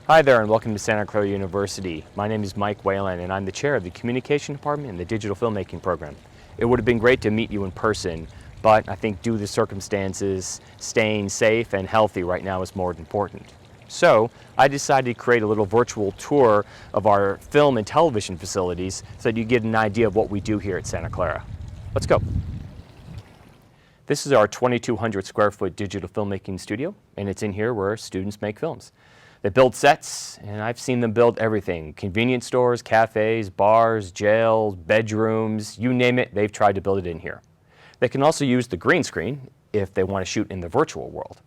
Hi there and welcome to Santa Clara University. My name is Mike Whalen and I'm the chair of the Communication Department in the Digital Filmmaking Program. It would have been great to meet you in person, but I think due to the circumstances, staying safe and healthy right now is more important. So I decided to create a little virtual tour of our film and television facilities so that you get an idea of what we do here at Santa Clara. Let's go. This is our 2,200 square foot digital filmmaking studio, and it's in here where students make films. They build sets, and I've seen them build everything. Convenience stores, cafes, bars, jails, bedrooms, you name it, they've tried to build it in here. They can also use the green screen if they want to shoot in the virtual world.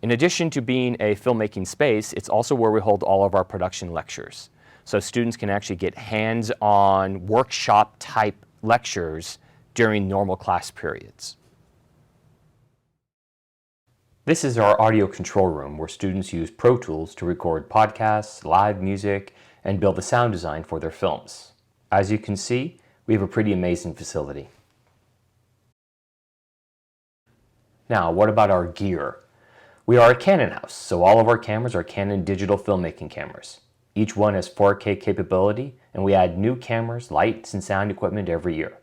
In addition to being a filmmaking space, it's also where we hold all of our production lectures. So students can actually get hands-on workshop type lectures during normal class periods. This is our audio control room where students use Pro Tools to record podcasts, live music, and build the sound design for their films. As you can see, we have a pretty amazing facility. Now, what about our gear? We are a Canon house, so all of our cameras are Canon digital filmmaking cameras. Each one has 4K capability, and we add new cameras, lights, and sound equipment every year.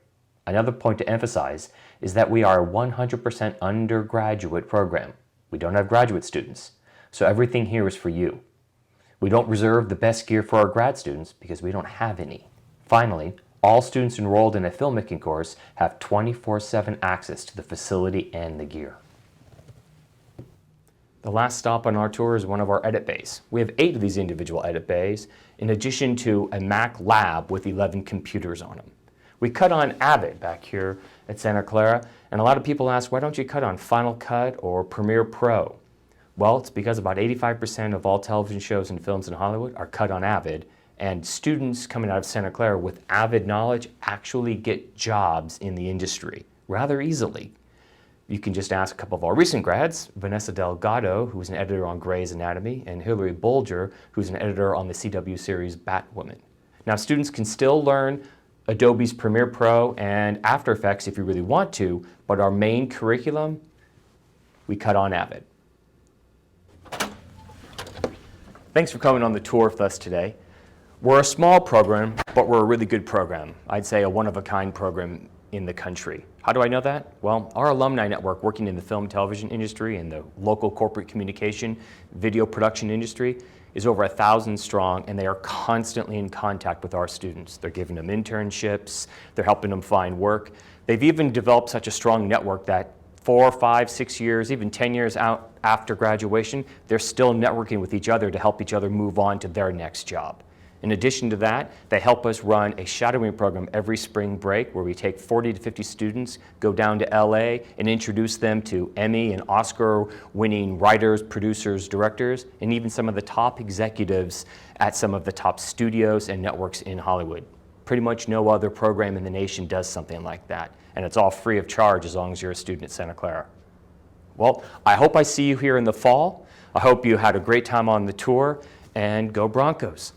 Another point to emphasize is that we are a 100% undergraduate program. We don't have graduate students, so everything here is for you. We don't reserve the best gear for our grad students because we don't have any. Finally, all students enrolled in a filmmaking course have 24/7 access to the facility and the gear. The last stop on our tour is one of our edit bays. We have 8 of these individual edit bays, in addition to a Mac lab with 11 computers on them. We cut on Avid back here at Santa Clara, and a lot of people ask, why don't you cut on Final Cut or Premiere Pro? Well, it's because about 85% of all television shows and films in Hollywood are cut on Avid, and students coming out of Santa Clara with Avid knowledge actually get jobs in the industry rather easily. You can just ask a couple of our recent grads, Vanessa Delgado, who's an editor on Grey's Anatomy, and Hilary Bolger, who's an editor on the CW series Batwoman. Now, students can still learn Adobe's Premiere Pro and After Effects if you really want to, but our main curriculum, we cut on Avid. Thanks for coming on the tour with us today. We're a small program, but we're a really good program. I'd say a one-of-a-kind program in the country. How do I know that? Well, our alumni network working in the film and television industry and the local corporate communication, video production industry is over 1,000 strong, and they are constantly in contact with our students. They're giving them internships, they're helping them find work. They've even developed such a strong network that 4, 5, 6 years, even 10 years out after graduation, they're still networking with each other to help each other move on to their next job. In addition to that, they help us run a shadowing program every spring break where we take 40 to 50 students, go down to LA and introduce them to Emmy and Oscar-winning writers, producers, directors, and even some of the top executives at some of the top studios and networks in Hollywood. Pretty much no other program in the nation does something like that, and it's all free of charge as long as you're a student at Santa Clara. Well, I hope I see you here in the fall. I hope you had a great time on the tour, and go Broncos.